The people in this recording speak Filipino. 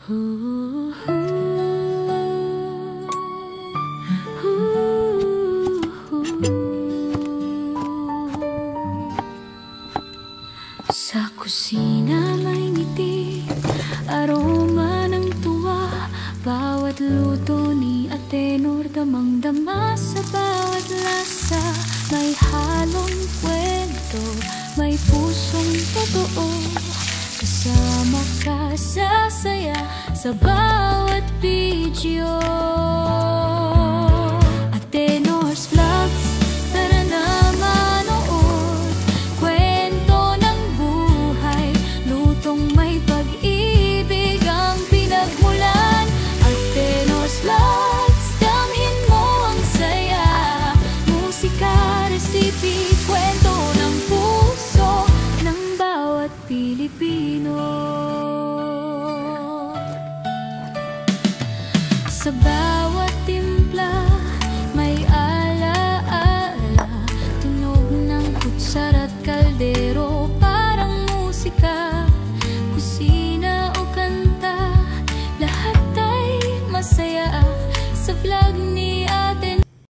Ooh, sa kusina may ngiti, aroma ng tuwa. Bawat luto ni Atenor, damang-dama sa bawat lasa. May halong kwento, may pusong totoo. Kasama ka sa saya sa bawat video. Atenor's Vlogs, tara na manood. Kwento ng buhay, lutong may pag-ibig ang pinagmulan. Atenor's Vlogs, damhin mo ang saya. Musika, recipe, kwento ng puso ng bawat Pilipino. Sa bawat